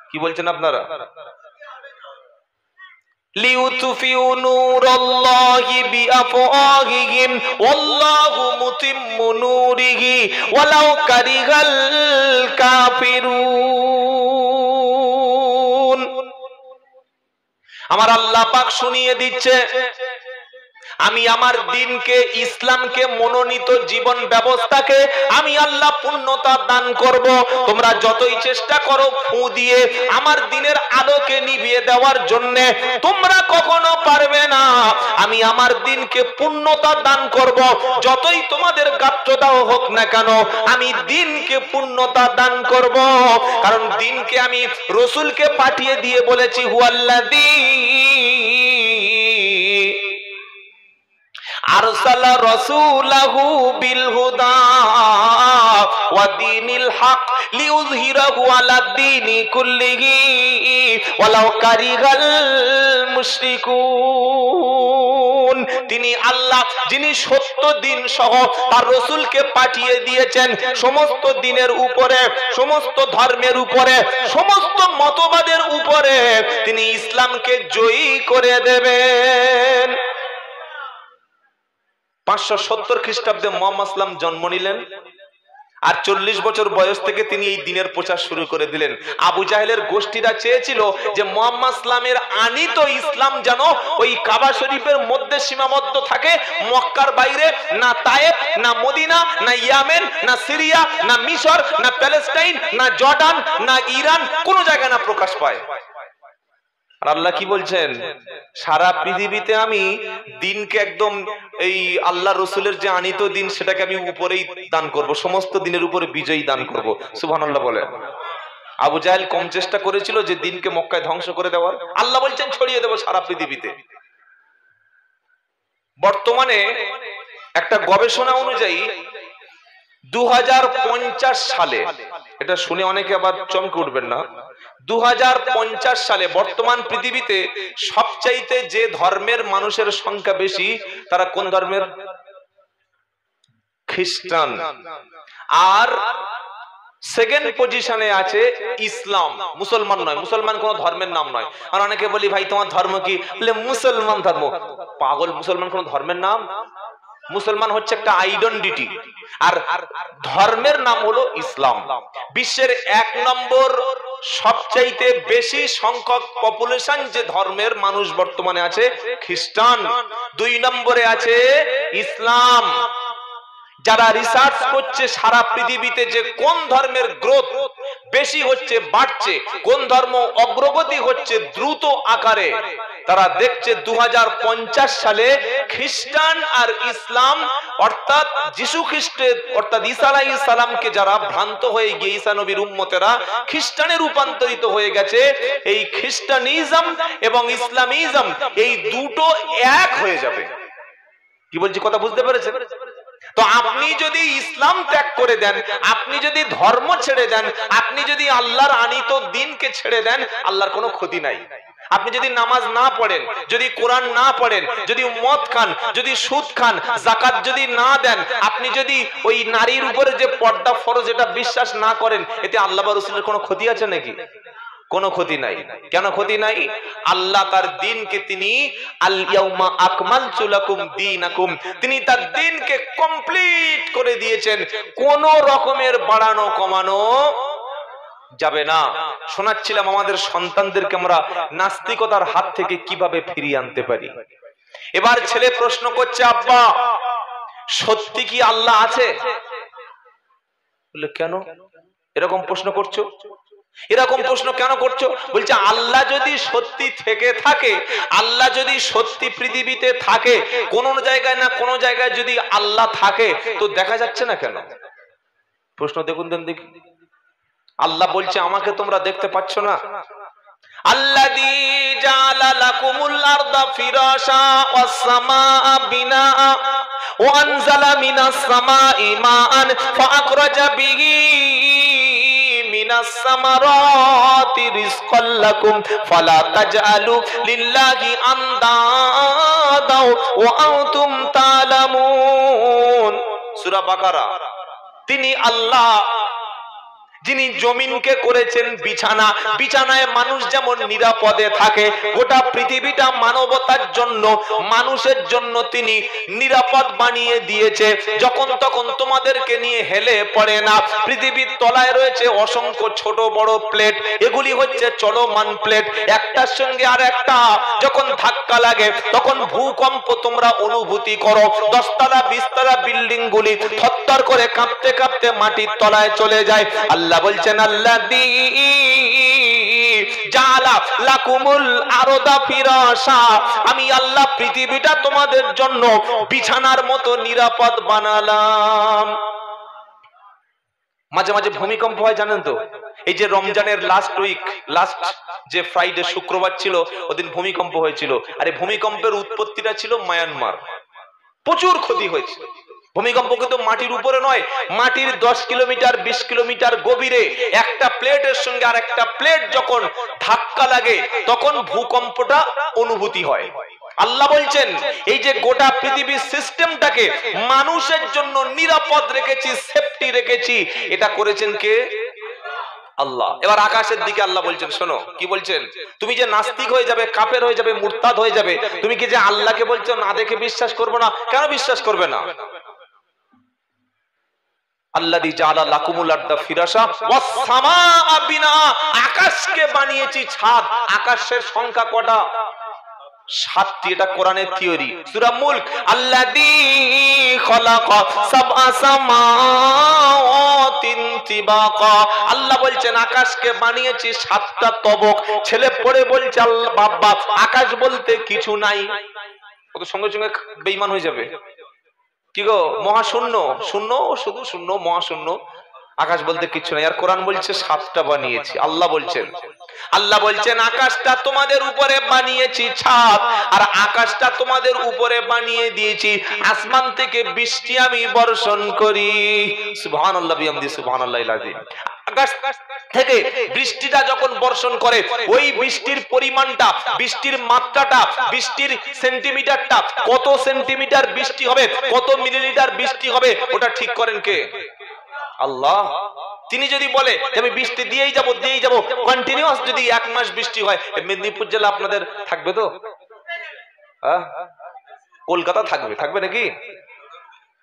কি বলছেন আপনারা? লিউতফিউ নূরাল্লাহি বিআফওয়াহিহিম ওয়াল্লাহু মুতিম্মু নূরিহি ওয়ালাউ কারিহাল কাফিরুন। আমার আল্লাহ পাক শুনিয়ে দিচ্ছে, আমি আমার দিনকে, ইসলামকে, মনোনীত জীবন ব্যবস্থাকে আমি আল্লাহ পূর্ণতা দান করব। তোমরা যতই চেষ্টা করো ফু দিয়ে আমার দিনের আলোকে নিভিয়ে দেওয়ার জন্য, তোমরা কখনো পারবে না। আমি আমার দিনকে পূর্ণতা দান করব, যতই তোমাদের গাত্রদাহ হোক না কেন, আমি দিনকে পূর্ণতা দান করব। কারণ দিনকে আমি রাসূলকে পাঠিয়ে দিয়ে বলেছি, হুয়াল্লাযী আরসালা রাসূলাহু বিল হুদা ওয়া দীনিল হক লিইয়ুযহিরাহু আলা দীনি কুল্লিহি ওয়ালাউ কারিহাল মুশরিকুন। তিনি আল্লাহ, যিনি সত্য দিন সহ তার রাসূলকে পাঠিয়ে দিয়েছেন সমস্ত দিনের উপরে, সমস্ত ধর্মের উপরে, সমস্ত মতবাদের উপরে। তিনি ইসলামকে জয়ী করে দেবেন। 570 খ্রিস্টাব্দে মুহাম্মদ সাল্লাম জন্ম নিলেন, আর 40 বছর বয়স থেকে তিনি এই দিনের প্রচার শুরু করে দিলেন। আবু জাহেলের গোষ্ঠীরা চেয়েছিল যে মুহাম্মদ সাল্লামের আনিত ইসলাম যেন ওই কাবা শরীফের মধ্যে সীমাবদ্ধ থাকে, মক্কার বাইরে না তায়েফ, না মদিনা, না ইয়ামেন, না সিরিয়া, না মিশর, না প্যালেস্টাইন, না জর্ডান, না ইরান, কোন জায়গায় না প্রকাশ পায়। আর আল্লাহ কি বলছেন? সারা পৃথিবীতে আমি দিনকে একদম এই আল্লাহ রসুলের যে আনিত দিন, সেটাকে আমি উপরেই দান করব, সমস্ত দিনের উপরে বিজয়ী দান করব। সুবহানাল্লাহ বলে। আবু জাহেল কম চেষ্টা করেছিল যে দিনকে মক্কায় ধ্বংস করে দেওয়ার, আল্লাহ বলছেন ছড়িয়ে দেব সারা পৃথিবীতে। বর্তমানে একটা গবেষণা অনুযায়ী 2050 সালে, এটা শুনে অনেকে আবার চমকে উঠবেন না, 2050 সালে বর্তমান পৃথিবীতে সবচাইতে যে ধর্মের মানুষের সংখ্যা বেশি, তারা কোন ধর্মের? খ্রিস্টান। আর সেকেন্ড পজিশনে আছে ইসলাম, মুসলমান নয়। মুসলমান কোন ধর্মের নাম নয়। আর অনেকে বলি ভাই তোমার ধর্ম কি? বলে মুসলমান ধর্ম। পাগল, মুসলমান কোন ধর্মের নাম? মুসলমান হচ্ছে একটা আইডেন্টিটি, আর ধর্মের নাম হলো ইসলাম। বিশ্বের 1 নম্বর সবচাইতে বেশি সংখ্যক পপুলেশন যে ধর্মের মানুষ বর্তমানে আছে, খ্রিস্টান। 2 নম্বরে আছে ইসলাম। যারা রিসার্চ করছে সারা পৃথিবীতে যে কোন ধর্মের গ্রোথ বেশি হচ্ছে, বাড়ছে, কোন ধর্ম অগ্রগতি হচ্ছে দ্রুত আকারে, তারা দেখছে 2050 সালে খ্রিস্টান আর ইসলাম, অর্থাৎ যিশু খ্রিস্টের, অর্থাৎ ঈসা আলাইহিস সালামকে যারা ভ্রান্ত হয়ে গিয়ে ঈসা নবীর উম্মতেরা খ্রিস্টানে রূপান্তরিত হয়ে গেছে, এই খ্রিস্টানিজম এবং ইসলামিজম এই দুটো এক হয়ে যাবে। কি বলছি কথা বুঝতে পেরেছেন? তো আপনি যদি ইসলাম ত্যাগ করে দেন, আপনি যদি ধর্ম ছেড়ে দেন, আপনি যদি আল্লাহর আনিত দ্বীনকে ছেড়ে দেন, আল্লাহর কোনো ক্ষতি নাই। আপনি যদি নামাজ না পড়েন, যদি কোরআন না পড়েন, যদি মদ খান, যদি সুদ খান, যাকাত যদি না দেন, আপনি যদি ওই নারীর উপরে যে পর্দা ফরজ এটা বিশ্বাস না করেন, এতে আল্লাহ বা রাসূলের কোনো ক্ষতি আছে নাকি? কোনো ক্ষতি নাই। কেন ক্ষতি নাই? আল্লাহ তার দ্বীনকে তিনি আল ইয়াউমা আকমালতু লাকুম দীনাকুম, তিনি তার দ্বীনকে কমপ্লিট করে দিয়েছেন। কোন রকমের বাড়ানো কমানো যাবে না। শোনাচ্ছিলাম আমাদের সন্তানদেরকে আমরা নাস্তিকতার হাত থেকে কিভাবে ফিরিয়ে আনতে পারি। এবার ছেলে প্রশ্ন করছে, আব্বা সত্যি কি আল্লাহ আছে? বলে কেন এরকম প্রশ্ন করছো? এরকম প্রশ্ন কেন করছো? বলছে আল্লাহ যদি সত্যি থেকে থাকে, আল্লাহ যদি সত্যি পৃথিবীতে থাকে, কোন জায়গায় না কোন জায়গায় যদি আল্লাহ থাকে, তো দেখা যাচ্ছে না কেন? প্রশ্ন দেখুন দেন দেখি। আল্লাহ বলছে আমাকে তোমরা দেখতে পাচ্ছ না? আল্লাযী জাআলা লাকুমুল আরদা ফিরাশা ওয়াস সামাআ বিনাআ ওয়া আনজালা মিনাস সামাই মাআন ফাআখরাজা বিহি মিনাস সামারাতি রিজকাল লাকুম ফালা তাজআলু লিল্লাহি আনদাদা ওয়া আনতুম তা'লামুন। সূরা বাকারা। তিনি আল্লাহ যিনি জমিনকে করেছেন বিছানা, বিছানায় মানুষ যেমন নিরাপদে থাকে, গোটা পৃথিবীটা মানবতার জন্য, মানুষের জন্য তিনি নিরাপদ বানিয়ে দিয়েছে। যখন তখন তোমাদেরকে নিয়ে হেলে পড়ে না। পৃথিবীর তলায় রয়েছে অসংখ্য ছোট বড় প্লেট, এগুলি হচ্ছে চলমান প্লেট। একটার সঙ্গে আর একটা যখন ধাক্কা লাগে তখন ভূকম্প তোমরা অনুভূতি করো। 10 তলা 20 তলা বিল্ডিং গুলি থরথর করে কাঁপতে কাঁপতে মাটির তলায় চলে যায়। আল্লাহ বলছেন আল্লাযী জাআলা লাকুমুল আরদা ফিরাশা, আমি আল্লাহ পৃথিবীটা তোমাদের জন্য বিছানার মতো নিরাপদ বানালাম। মাঝে মাঝে ভূমিকম্প হয় জানেন তো? এই যে রমজানের লাস্ট উইক, লাস্ট যে ফ্রাইডে শুক্রবার ছিল, ওদিন ভূমিকম্প হয়েছিল। আর এই ভূমিকম্পের উৎপত্তিটা ছিল মায়ানমার। প্রচুর ক্ষতি হয়েছে। ভূমিকম্প কিন্তু মাটির উপরে নয়, মাটির 10 কিলোমিটার 20 কিলোমিটার গভীরে একটা প্লেটের সঙ্গে আর একটা প্লেট যখন ধাক্কা লাগে তখন ভূকম্পটা অনুভূতি হয়। আল্লাহ বলছেন এই যে গোটা পৃথিবীর সিস্টেমটাকে মানুষের জন্য নিরাপদ রেখেছি, সেফটি রেখেছি, এটা করেছেন কে? আল্লাহ। এবার আকাশের দিকে আল্লাহ বলছেন, শোনো কি বলছেন। তুমি যে নাস্তিক হয়ে যাবে, কাফের হয়ে যাবে, মুরতাদ হয়ে যাবে, তুমি কি যে আল্লাহকে বলছো না দেখে বিশ্বাস করবো না? কেন বিশ্বাস করবে না? আল্লাযী জাআলা লাকুমুল আরদা ফিরাশা ওয়াস সামাআ বিনাআ, আকাশকে বানিয়েছি ছাদ। আকাশের সংখ্যা কটা? 7টি। এটা কোরআনের থিওরি। সূরা মুলক, আল্লাযী খালাকা সাবআ সামাওয়াতিন তিবাকা, আল্লাহ বলছেন আকাশকে বানিয়েছি 7টা তবক। ছেলে পড়ে বলছে আল্লাহ বাবা আকাশ বলতে কিছু নাই। ও তো সঙ্গে সঙ্গে বেঈমান হয়ে যাবে। কি গো, মহাশূন্য, শূন্য, শুধু শূন্য, মহাশূন্য, আকাশ বলতে কিছু নাই। আর কোরআন বলছে 7টা বানিয়েছি। আল্লাহ বলছেন আকাশটা তোমাদের উপরে বানিয়েছি ছাদ, আর আকাশটা তোমাদের উপরে বানিয়ে দিয়েছি আসমান থেকে বৃষ্টি আমি বর্ষণ করি। সুবহানাল্লাহ বিহামদি সুবহানাল্লাহিল আযীম। আকাশ থেকে বৃষ্টিটা যখন বর্ষণ করে, ওই বৃষ্টির পরিমাণটা, বৃষ্টির মাত্রাটা, বৃষ্টির সেন্টিমিটারটা, কত সেন্টিমিটার বৃষ্টি হবে, কত মিলিলিটার বৃষ্টি হবে, ওটা ঠিক করেন কে? আল্লাহ। তিনি যদি বলে আমি বৃষ্টি দিয়েই যাব কন্টিনিউয়াস, যদি 1 মাস বৃষ্টি হয়, মেদিনীপুর জেলা আপনাদের থাকবে তো? কলকাতা থাকবে নাকি?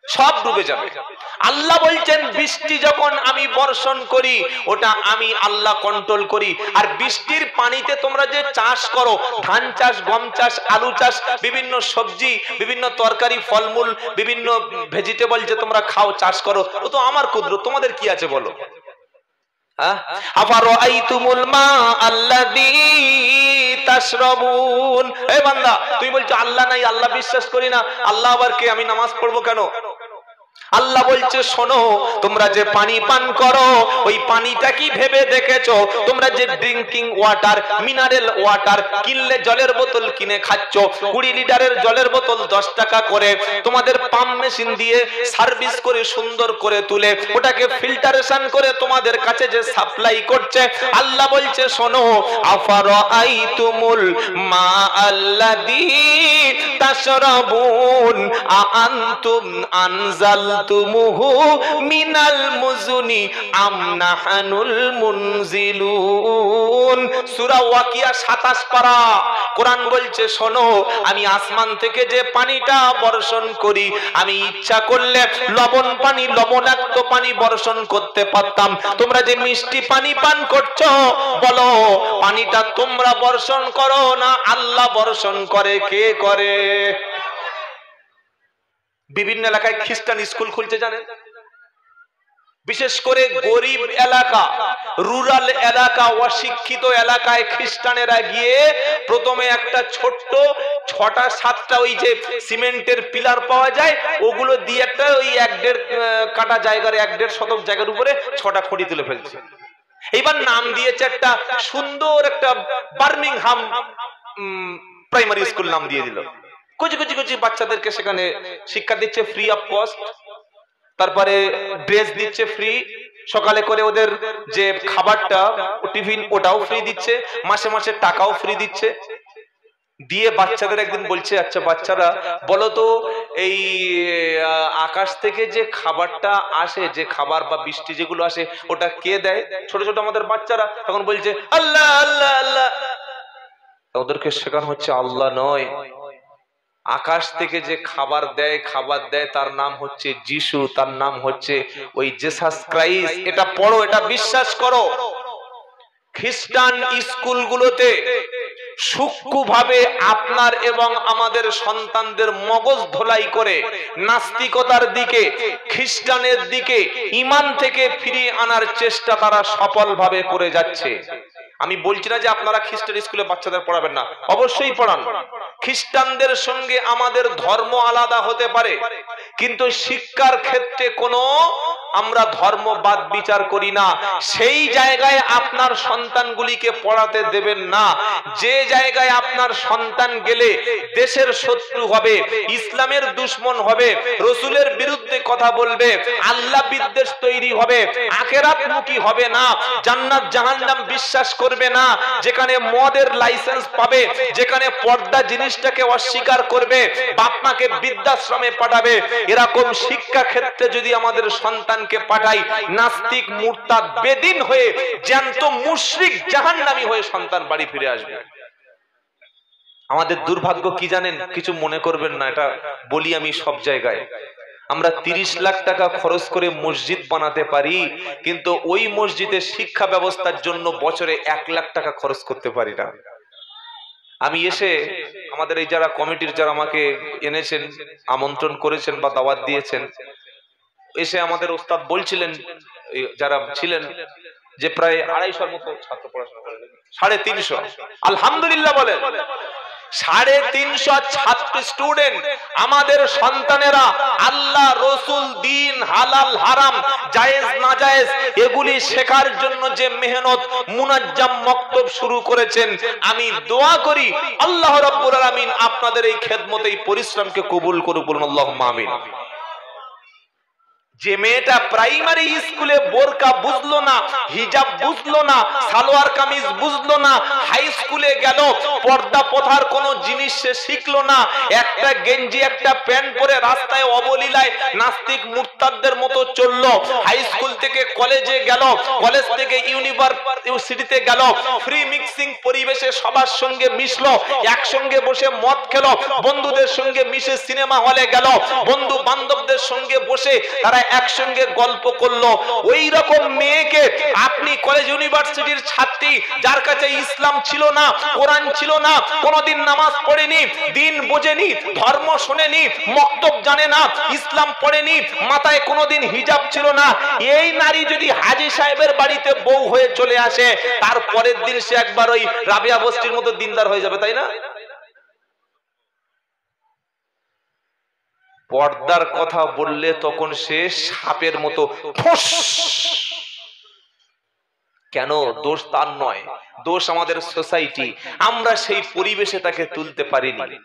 সব ডুবে যাবে। আল্লাহ বলছেন বৃষ্টি যখন আমি বর্ষণ করি ওটা আমি আল্লাহ কন্ট্রোল করি। আর বৃষ্টির পানিতে তোমরা যে চাষ করো, ধান চাষ, গম চাষ, আলু চাষ, বিভিন্ন সবজি, বিভিন্ন তরকারি, ফলমূল, বিভিন্ন ভেজিটেবল যে তোমরা খাও, চাষ করো, ও তো আমার কুদরত। তোমাদের কি আছে বলো? আফারাআইতুমুল মা আল্লাযী তাশরাবুন। এ বান্দা, তুই বলছো আল্লাহ নাই, আল্লাহ বিশ্বাস করি না, আল্লাহ আবার কে? আমি নামাজ পড়বো কেন? আল্লাহ বলছে শোনো, তোমরা যে পানি পান করো ওই পানিটা কি ভেবে দেখেছো? তোমরা যে ড্রিঙ্কিং ওয়াটার, মিনারেল ওয়াটার কিনলে, জলের বোতল কিনে খাচ্ছ, 20 লিটারের জলের বোতল 10 টাকা করে, তোমাদের পাম্প মেশিন দিয়ে সার্ভিস করে সুন্দর করে তুলে ওটাকে ফিল্টারেশন করে তোমাদের কাছে যে সাপ্লাই করছে, আল্লাহ বলছে শোনো, আফারাআইতুমুল মা আল্লাযী তাশরাবুন আআনতুম আনজালতুমুহু মিনাল মুজনি আম নাহানুল মুনজিলুন। সূরা ওয়াকিয়া 27 পারা। কোরআন বলছে শোনো, আমি আসমান থেকে যে পানিটা বর্ষণ করি, আমি ইচ্ছা করলে লবণ পানি, লবণাক্ত পানি বর্ষণ করতে পারতাম। তোমরা যে মিষ্টি পানি পান করছো, বলো পানিটা তোমরা বর্ষণ করো না আল্লাহ বর্ষণ করে? কে করে? বিভিন্ন এলাকায় খ্রিস্টান স্কুল খুলছে জানেন, বিশেষ করে গরিব এলাকা, রুরাল এলাকা, অশিক্ষিত এলাকায় খ্রিস্টানেরা গিয়ে প্রথমে একটা ছোট্ট 6টা-7টা ওই যে সিমেন্টের পিলার পাওয়া যায়, ওগুলো দিয়ে একটা ওই 1.5 কাঠা জায়গার, 1.5 শতক জায়গার উপরে 6টা খুঁটি তুলে ফেলছে। এইবার নাম দিয়েছে একটা সুন্দর একটা বার্মিংহাম প্রাইমারি স্কুল নাম দিয়ে দিল। কুচি কুচি কুচি বাচ্চাদেরকে সেখানে শিক্ষা দিচ্ছে ফ্রি অফ কস্ট, তারপরে ড্রেস দিচ্ছে ফ্রি, সকালে করে ওদের যে খাবারটা টিফিন ওটাও ফ্রি দিচ্ছে, মাসে মাসে টাকাও ফ্রি দিচ্ছে। দিয়ে বাচ্চাদের একদিন বলছে, আচ্ছা বাচ্চারা বলো তো, এই আকাশ থেকে যে খাবারটা আসে, যে খাবার বা বৃষ্টি যেগুলো আসে, ওটা কে দেয়? ছোট ছোট আমাদের বাচ্চারা তখন বলছে আল্লাহ আল্লাহ আল্লাহ। ওদেরকে শেখানো হচ্ছে আল্লাহ নয়, আকাশ থেকে যে খাবার দেয় তার নাম হচ্ছে যিশু, তার নাম হচ্ছে ওই জেসাস ক্রাইস্ট। এটা পড়ো, এটা বিশ্বাস করো। খ্রিস্টান স্কুলগুলোতে সূক্ষ্মভাবে আপনার এবং আমাদের সন্তানদের মগজ ধোলাই করে নাস্তিকতার দিকে, খ্রিস্টানের দিকে, ঈমান থেকে ফিরিয়ে আনার চেষ্টা তারা সফলভাবে করে যাচ্ছে। আমি বলছি না যে আপনারা খ্রিস্টান স্কুলে বাচ্চাদের পড়াবেন না, অবশ্যই পড়ান। খ্রিস্টানদের সঙ্গে আমাদের ধর্ম আলাদা হতে পারে, কিন্তু শিক্ষার ক্ষেত্রে কোনো আমরা ধর্মবাদ বিচার করি না। সেই জায়গায় আপনার সন্তানগুলিকে পড়াতে দেবেন না যে জায়গায় আপনার সন্তান গেলে দেশের শত্রু হবে, ইসলামের দুশমন হবে, রসুলের বিরুদ্ধে কথা বলবে, আল্লাহ বিদ্বেষ তৈরি হবে, আখিরাতমুখী হবে না, জান্নাত জাহান্নাম বিশ্বাস করবে না, যেখানে মদের লাইসেন্স পাবে, যেখানে পর্দা জিনিসটাকে অস্বীকার করবে, বাপ মাকে বৃদ্ধাশ্রমে পাঠাবে, এরকম শিক্ষা ক্ষেত্রে যদি আমাদের সন্তানকে পাঠাই, নাস্তিক মুরতাদ বেদিন হয়ে, জ্যান্ত মুশরিক জাহান্নামী হয়ে সন্তান বাড়ি ফিরে আসবে। আমাদের দুর্ভাগ্য কি জানেন? কিছু মনে করবেন না, এটা বলি আমি সব জায়গায়। আমরা 30 লাখ টাকা খরচ করে মসজিদ বানাতে পারি, কিন্তু ওই মসজিদের শিক্ষা ব্যবস্থার জন্য বছরে 1 লাখ টাকা খরচ করতে পারি না। আমি এসে আমাদের এই যারা কমিটির যারা আমাকে এনেছেন, আমন্ত্রণ করেছেন বা দাওয়াত দিয়েছেন, এসে আমাদের ওস্তাদ বলছিলেন, যারা ছিলেন, যে প্রায় 250 মতো ছাত্র পড়াশোনা করেন, 350। আলহামদুলিল্লাহ বলেন, 350 ছাত্র স্টুডেন্ট, আমাদের সন্তানেরা আল্লাহ, রসুল, দিন, হালাল হারাম, জায়েজ না জায়েজ এগুলি শেখার জন্য যে মেহনত, মুনাজ্জাম মক্তব শুরু করেছেন। আমি দোয়া করি আল্লাহ রাব্বুল আলামিন আপনাদের এই খেদমতে, এই পরিশ্রমকে কবুল করুন, বলুন আল্লাহুম্মা আমিন। যে মেয়েটা প্রাইমারি স্কুলে বোরকা বুঝলো না, হিজাব বুঝলো না, সালোয়ার কামিজ বুঝলো না, হাই স্কুলে গেল, পর্দা প্রথার কোন জিনিস সে শিখলো না, একটা গেঞ্জি একটা প্যান্ট পরে রাস্তায় অবলীলায় নাস্তিক মুরতাদদের মতো চললো, হাই স্কুল থেকে কলেজে গেল, কলেজ থেকে ইউনিভার্সিটিতে গেল, ফ্রি মিক্সিং পরিবেশে সবার সঙ্গে মিশলো, একসঙ্গে বসে মদ খেলো, বন্ধুদের সঙ্গে মিশে সিনেমা হলে গেল, বন্ধু বান্ধবদের সঙ্গে বসে তারা একসঙ্গে গল্প করলো। ওই রকম মেয়েকে আপনি কলেজ ইউনিভার্সিটির ছাত্রী, যার কাছে ইসলাম ছিল না, কোরআন ছিল না, কোনদিন নামাজ পড়েনি, দিন বোঝেনি, ধর্ম শোনেনি, মক্তব জানে না, ইসলাম পড়েনি, মাথায় কোনদিন হিজাব ছিল না, এই নারী যদি হাজী সাহেবের বাড়িতে বউ হয়ে চলে আসে, তার পরের দিন সে একবার ওই রাবিয়া বস্তির মতো দিনদার হয়ে যাবে, তাই না? পর্দার কথা বললে তখন সে সাপের মতো ফোঁস। কেন? দোষ তার নয়, দোষ আমাদের সোসাইটি, আমরা সেই পরিবেশে তাকে তুলতে পারিনি।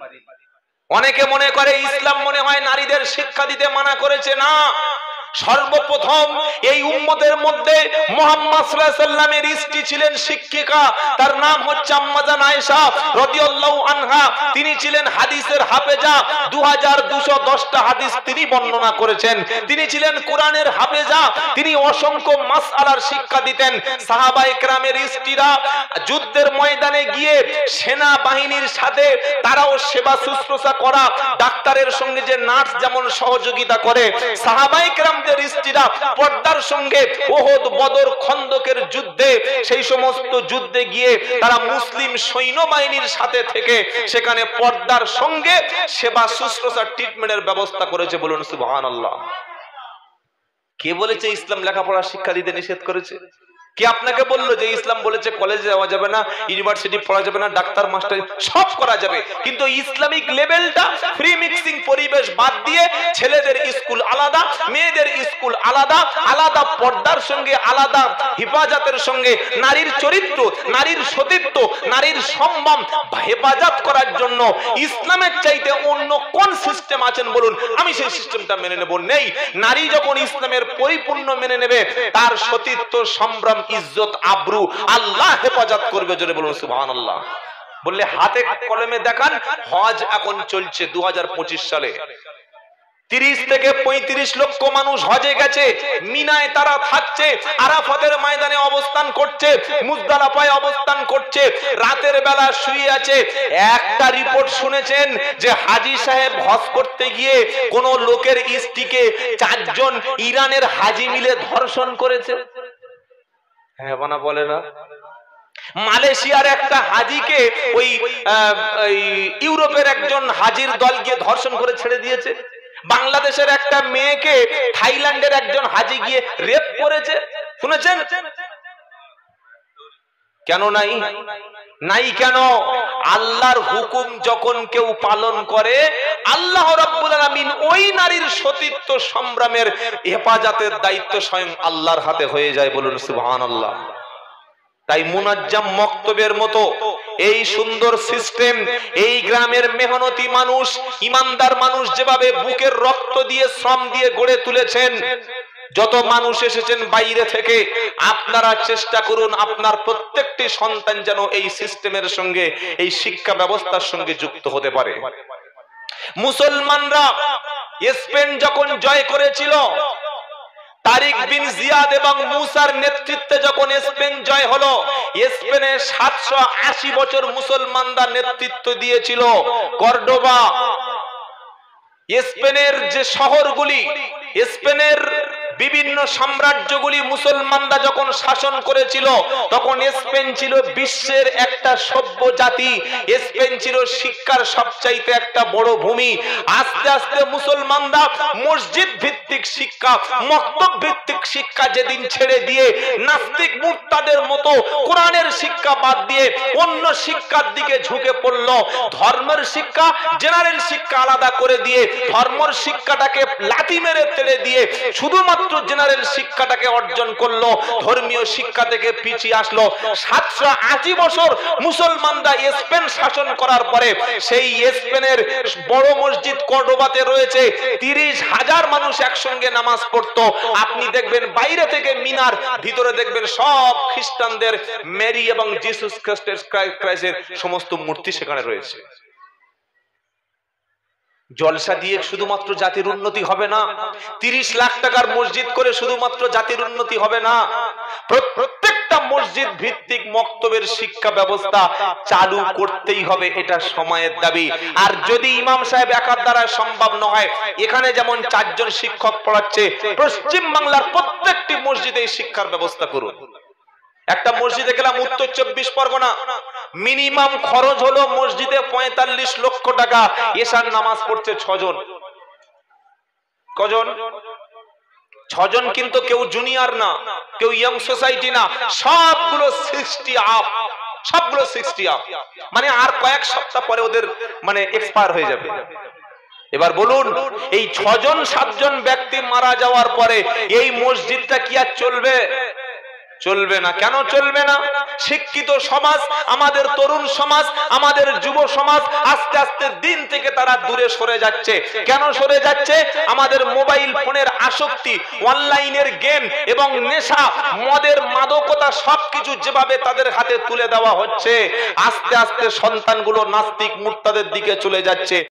অনেকে মনে করে ইসলাম মনে হয় নারীদের শিক্ষা দিতে মানা করেছে। না, সর্বপ্রথম এই উম্মতের মধ্যে মুহাম্মদ সাল্লাল্লাহু আলাইহি সাল্লামের স্ত্রী ছিলেন শিক্ষিকা, তার নাম হচ্ছে আম্মা জান আয়েশা রাদিয়াল্লাহু আনহা। তিনি ছিলেন হাদিসের হাফেজা, 2210টা হাদিস তিনি বর্ণনা করেছেন। তিনি ছিলেন কোরআনের হাফেজা, তিনি অসংখ্য মাসআলার শিক্ষা দিতেন। সাহাবায়ে কেরামের স্ত্রীরা যুদ্ধের ময়দানে গিয়ে সেনা বাহিনীর সাথে তারাও সেবা শুশ্রূষা করা, ডাক্তারের সঙ্গে যে নার্স যেমন সহযোগিতা করে, সাহাবায়ে কেরাম স্ত্রীরা পর্দার সঙ্গে ওহদ, বদর, খন্দকের যুদ্ধে, সেই সমস্ত যুদ্ধে গিয়ে তারা মুসলিম সৈন্যবাহিনীর সাথে থেকে সেখানে পর্দার সঙ্গে সেবা শুশ্রূষা ট্রিটমেন্টের ব্যবস্থা করেছে। বলুন সুবহানাল্লাহ। কে বলেছে ইসলাম লেখাপড়া শিক্ষা দিতে নিষেধ করেছে? কে আপনাকে বললো যে ইসলাম বলেছে কলেজে যাওয়া যাবে না, ইউনিভার্সিটি পড়া যাবে না, ডাক্তার মাস্টার সব করা যাবে, কিন্তু ইসলামিক লেভেলটা ফ্রি মিক্সিং পরিবেশ বাদ দিয়ে ছেলেদের স্কুল আলাদা, মেয়েদের স্কুল আলাদা, আলাদা পর্দার সঙ্গে, আলাদা হেফাজতের সঙ্গে নারীর চরিত্র, নারীর সতীত্ব, নারীর সম্মান হেফাজত করার জন্য ইসলামের চাইতে অন্য কোন সিস্টেম আছেন বলুন? আমি সেই সিস্টেমটা মেনে নেব। নেই। নারী যখন ইসলামের পরিপূর্ণ মেনে নেবে, তার সতীত্ব, সম্ভ্রম, ইজ্জত, আব্রু আল্লাহ হেফাজত করবে। জোরে বলুন সুবহানাল্লাহ। বললে হাতে কলমে দেখান, হজ এখন চলছে 2025 সালে, 30 থেকে 35 লক্ষ মানুষ হজে গেছে। মিনায় তারা থাকছে, আরাফাতের ময়দানে অবস্থান করছে, মুজদালিফায় অবস্থান করছে, রাতের বেলা শুয়ে আছে। একটা রিপোর্ট শুনেছেন যে হাজী সাহেব হজ করতে গিয়ে কোন লোকের স্ত্রীকে 4 জন ইরানের হাজী মিলে ধর্ষণ করেছে? হ্যাঁ বানা বলে না। মালয়েশিয়ার একটা হাজীকে ওই ইউরোপের একজন হাজীর দল গিয়ে ধর্ষণ করে ছেড়ে দিয়েছে। বাংলাদেশের একটা মেয়েকে থাইল্যান্ডের একজন হাজী গিয়ে রেপ করেছে। শুনেছেন? কেন নাই? নাই কেন? আল্লাহর হুকুম যখন কেউ পালন করে, আল্লাহ রাব্বুল আলামিন ওই নারীর সতীত্ব সংগ্রামের হেফাজতের দায়িত্ব স্বয়ং আল্লাহর হাতে হয়ে যায়। বলুন সুবহানাল্লাহ। তাই মুনাজ্জাম মক্তবের মতো এই সুন্দর সিস্টেম, এই গ্রামের মেহনতি মানুষ, ইমানদার মানুষ যেভাবে বুকের রক্ত দিয়ে, শ্রম দিয়ে গড়ে তুলেছেন, যত মানুষ এসেছেন বাইরে থেকে, আপনারা চেষ্টা করুন আপনার প্রত্যেকটি সন্তান যেন এই সিস্টেমের সঙ্গে, এই শিক্ষা ব্যবস্থার সঙ্গে যুক্ত হতে পারে। মুসলমানরা স্পেন যখন জয় করেছিল, তারিক বিন জিয়াদ এবং মুসার নেতৃত্বে যখন স্পেন জয় হলো, স্পেনে 780 বছর মুসলমানরা নেতৃত্ব দিয়েছিল। কর্ডোবা, স্পেনের যে শহরগুলি, স্পেনের বিভিন্ন সাম্রাজ্যগুলি মুসলমানরা যখন শাসন করেছিল, তখন স্পেন ছিল বিশ্বের একটা সভ্য জাতি। স্পেন ছিল শিক্ষার সবচাইতে একটা বড় ভূমি। আস্তে আস্তে মুসলমানরা মসজিদ ভিত্তিক শিক্ষা, মক্তব ভিত্তিক শিক্ষা যেদিন ছেড়ে দিয়ে নাস্তিক মুরতাদের মতো কোরআনের শিক্ষা বাদ দিয়ে অন্য শিক্ষার দিকে ঝুঁকে পড়ল, ধর্মের শিক্ষা, জেনারেল শিক্ষা আলাদা করে দিয়ে ধর্মের শিক্ষাটাকে লাথি মেরে তেড়ে দিয়ে শুধুমাত্র জেনারেল শিক্ষাটাকে অর্জন করলো, ধর্মীয় শিক্ষা থেকে পিছিয়ে আসলো। 780 বছর মুসলমানরা স্পেন শাসন করার পরে সেই স্পেনের বড় মসজিদ কর্ডোবাতে রয়েছে, 30,000 মানুষ একসঙ্গে নামাজ পড়তো। আপনি দেখবেন বাইরে থেকে মিনার, ভিতরে দেখবেন সব খ্রিস্টানদের মেরি এবং জিসাস ক্রাইস্টের সমস্ত মূর্তি সেখানে রয়েছে। জলসা দিয়ে শুধুমাত্র জাতির উন্নতি হবে না, 30 লাখ টাকার মসজিদ করে শুধুমাত্র জাতির উন্নতি হবে না। প্রত্যেকটা মসজিদ ভিত্তিক মক্তবের শিক্ষা ব্যবস্থা চালু করতেই হবে, এটা সময়ের দাবি। আর যদি ইমাম সাহেব একার দ্বারা সম্ভব নয়, এখানে যেমন 4 জন শিক্ষক পড়াচ্ছে, পশ্চিম বাংলার প্রত্যেকটি মসজিদে শিক্ষার ব্যবস্থা করুন। একটা মসজিদে গেলাম উত্তর 24 পরগনা, মিনিমাম খরচ হলো মসজিদে 45 লক্ষ টাকা। এশার নামাজ পড়ছে 6 জন। কজন? 6 জন, কিন্তু কেউ জুনিয়র না, কেউ ইয়ং সোসাইটি না, সবগুলো 60 আপ, সবগুলো 60 আপ। মানে আর কয়েক সপ্তাহ পরে ওদের মানে এক্সপায়ার হয়ে যাবে। এবার বলুন, এই 6 জন 7 জন ব্যক্তি মারা যাওয়ার পরে এই মসজিদটা কি আর চলবে? চলবে না। কেন চলবে না? শিক্ষিত সমাজ, আমাদের তরুণ সমাজ, আমাদের যুব সমাজ আস্তে আস্তে দিন থেকে তারা দূরে সরে যাচ্ছে। কেন সরে যাচ্ছে? আমাদের মোবাইল ফোনের আসক্তি, অনলাইনের গেম এবং নেশা, মদের মাদকতা সবকিছু যেভাবে তাদের হাতে তুলে দেওয়া হচ্ছে, আস্তে আস্তে সন্তানগুলো নাস্তিক মুরতাদের দিকে চলে যাচ্ছে।